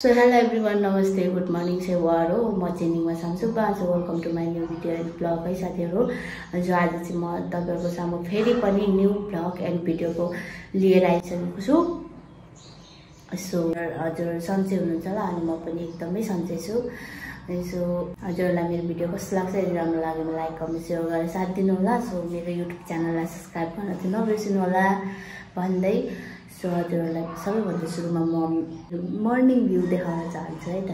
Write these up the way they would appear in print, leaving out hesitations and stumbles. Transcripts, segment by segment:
So hello everyone, namaste, good morning, say waro म चेनिङमा सामसुबा आज welcome to my new video and blog है साथीहरु। आज चाहिँ म तपाईहरुको सामु फेरि पनि न्यू ब्लग एन्ड भिडियोको लिएर आइसकेको छु। सो हजुर सन्चै हुनुहुन्छ होला अनि म पनि एकदमै सन्चै छु। सो हजुरलाई मेरो भिडियो कस्तो लाग्छ यदि राम्रो लाग्यो भने लाइक कमेन्ट शेयर गरेर साथ दिनु होला। सो मेरो युट्युब च्यानललाई सब्स्क्राइब गर्न चाहिँ नबिर्सिनु होला भन्दै सो हजुरलाई सबैभन्दा सुरुमा म मर्निङ भ्यू देखाउन चाहन्छु है त।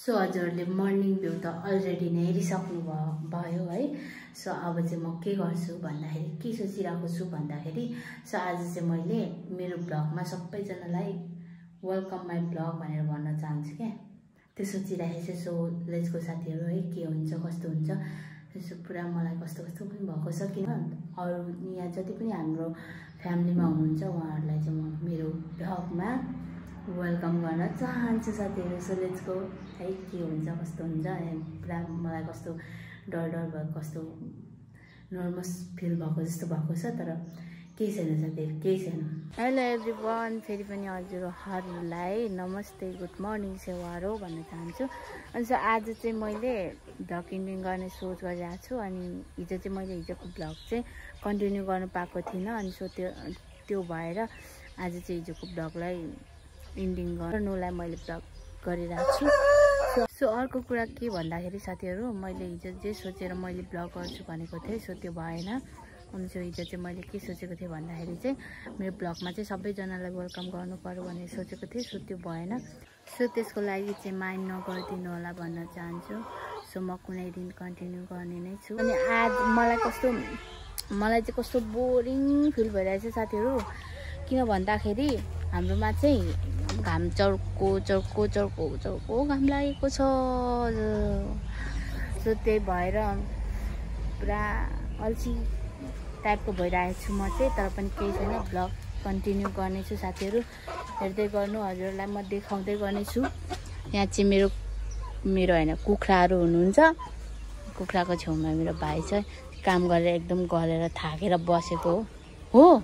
सो हजुरले मर्निङ भ्यू त अलरेडी नै हेरिसक्नु भयो है। सो अब चाहिँ म के गर्छु भन्दाखेरि के सोचिरहेको छु भन्दाखेरि सो आज चाहिँ मैले मेरो ब्लगमा सबैजनालाई वेलकम माई ब्लग भनेर भन्न चाहन्छु क्या। त्यो सोचिरहेको छु। सो लेट्स गो साथीहरु है, के हुन्छ कस्तो हुन्छ। त्यसो पुरा मलाई कस्तो पनि भएको छ किन अरु यहाँ जति पनि हाम्रो फ्यामिलीमा हुनुहुन्छ उहाँहरुलाई चाहिँ म मेरो ब्लगमा वेलकम गर्न चाहन्छु साथीहरु। सो लेट्स गो है, के हुन्छ कस्तो हुन्छ। पुरा मलाई कस्तो डर भएको कस्तो नर्भस फिल भएको जस्तो भएको छ, तर केही छैन साथीहरु, केही छैन। हेलो एभ्रीवन, फेरि पनि हजुरहरूलाई नमस्ते, गुड मर्निङ सेवारो भन्न चाहन्छु। अनि आज चाहिँ मैले ब्लग इन्डिङ गर्ने सोच गरिरहेको छु। अनि हिजो चाहिँ मैले हिजोको ब्लग चाहिँ कन्टिन्यू गर्नु पाएको थिइनँ। अनि सो त्यो भएर आज चाहिँ हिजोको ब्लगलाई इन्डिङ गर्नुलाई मैले ब्लग गरिरहेको छु। सो अर्को कुरा के भन्दाखेरि साथीहरु, मैले हिजो जे सोचेर मैले ब्लग गर्छु भनेको थिएँ सो त्यो भएन। अनि सो हिजो चाहिँ मैले के सोचेको थिएँ भन्दाखेरि चाहिँ मेरो ब्लगमा चाहिँ सबैजनालाई वेलकम गर्नु पर्यो भनेर सोचेको थिएँ। सो त्यो भएन। सो त्यसको लागि चाहिँ माइन्ड नगरिदिनु होला भन्न चाहन्छु। सो म कुनै दिन कन्टिन्यू गर्ने नै छु। अनि आज मलाई चाहिँ कस्तो बोरिङ फिल भइरहेछ साथीहरु। किन भन्दाखेरि हाम्रोमा चाहिँ घाम चर्को घाम लागेको छ। सो त्यही भएर पुरा अल्छी टाइपको भइरहेको छु म चाहिँ। तर पनि केही छैन, ब्लग कन्टिन्यू गर्नेछु साथीहरु। हेर्दै गर्नु, हजुरलाई म देखाउँदै गर्नेछु। यहाँ चाहिँ मेरो हैन कुखुराहरु हुनुहुन्छ। कुखुराको छेउमा मेरो भाइ छ, काम गरेर एकदम गलेर थाकेर बसेको हो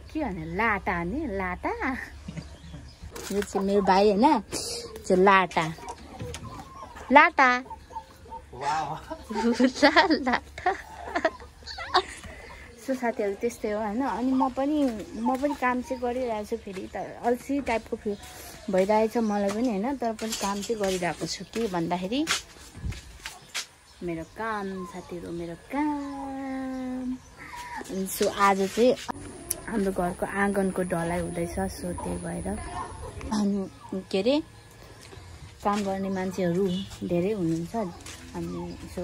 के भने लाटा नि लाटा। यो चाहिँ मेरो भाइ हैन, चाहिँ लाटा लाटा सो साथीहरु त्यस्तै हो हैन। अनि म पनि काम चाहिँ गरिरहेको छु। फेरि त अल्छी टाइपको फिल भइरहेछ मलाई पनि हैन, तर पनि काम चाहिँ गरिरहेको छु। के भन्दाखेरि मेरो काम साथीहरु, मेरो काम। सो आज चाहिँ हाम्रो घरको आँगनको ढलाई हुँदैछ। सो त्यही भएर अनि के अरे काम गर्ने मान्छेहरू धेरै हुनुहुन्छ। अनि सो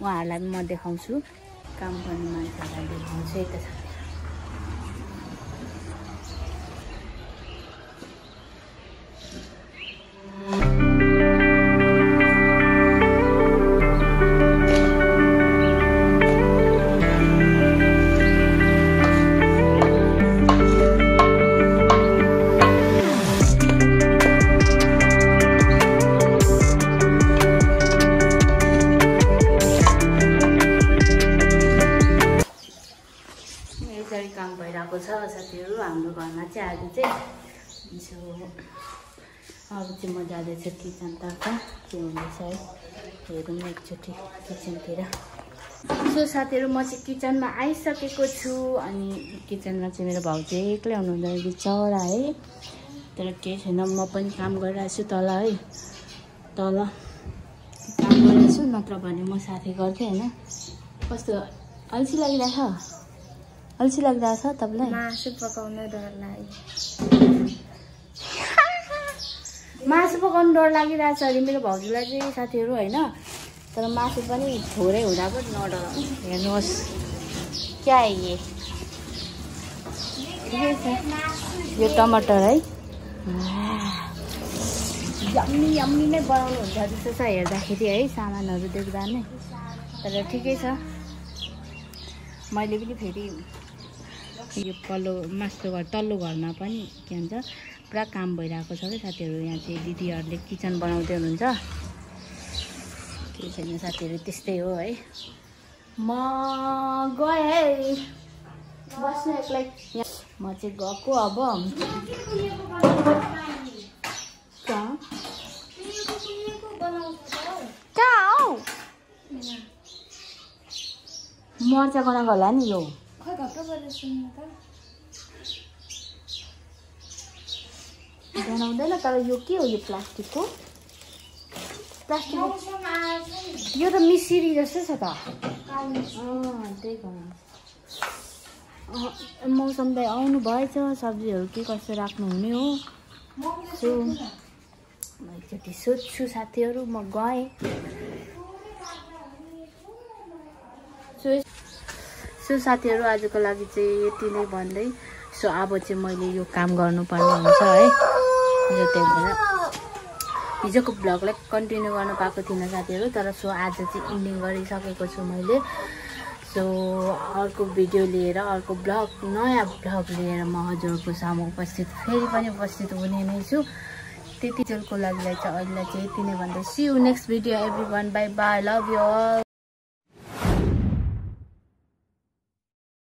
उहाँहरूलाई म देखाउँछु, काम गर्ने मान्छेहरूलाई देखाउँछु है त। काम भइरहेको छ साथीहरु हाम्रो घरमा चाहिँ आज चाहिँ। सो अब चाहिँ म जाँदैछु किचनतर्फ, के हुँदैछ है हेरौँ न एकचोटि किचनतिर। सो साथीहरु म चाहिँ किचनमा आइसकेको छु। अनि किचनमा चाहिँ मेरो भाउजू एक्लै हुनुहुँदैन बिचरा है, तर केही छैन, म पनि काम गरिरहेको छु तल है। तल काम गरिरहेको छु, नत्र भने म साथी गर्थेँ हैन। कस्तो अल्छी लागिरहेछ तपाईलाई? मासु पकाउन डर लाग्यो। मासु पकाउनु डर लागिरहेछ अरे मेरो भाउजूलाई चाहिँ साथीहरु हैन। तर मासु पनि थोरै हुँदा पनि नडराउनु। हेर्नुहोस् क्या है ठिकै छ। यो टमाटर है यम्मी नै बनाउनु हुन्छ जस्तो छ हेर्दाखेरि है, सामानहरू देख्दा नै। तर ठिकै छ, मैले पनि फेरि यो पल्लो मास्टर घर तल्लो घरमा पनि के भन्छ पुरा काम भइरहेको छ कि साथीहरू। यहाँ चाहिँ दिदीहरूले किचन बनाउँदै हुनुहुन्छ। केही छैन साथीहरू, त्यस्तै हो है। म गएँ है, बस्नु एक्लै। म चाहिँ गएको अब। कहाँ हौ? मर्चा गनाएको होला नि यो। बनाउँदैन तर यो के हो? यो प्लास्टिकको प्लास्टिक यो त मिसिरी जस्तो छ त। त्यही भएर मौसम दाइ आउनु भएछ। सब्जीहरू के कसो राख्नुहुने हो सो म एकचोटि सोध्छु साथीहरू। म गएँ। सो साथीहरू आजको लागि चाहिँ यति नै भन्दै सो अब चाहिँ मैले यो काम गर्नुपर्ने हुन्छ है। जो त्यही भएर हिजोको भ्लगलाई कन्टिन्यू गर्न पाएको थिइनँ साथीहरू। तर सो आज चाहिँ इन्डिङ गरिसकेको छु मैले। सो अर्को भिडियो लिएर, अर्को भ्लग, नयाँ भ्लग लिएर म हजुरको सामु फेरि पनि उपस्थित हुने नै छु। त्यति जेलको लागि चाहिँ अहिलेलाई चाहिँ यति नै भन्दै see you next video everyone. Bye bye, love you all.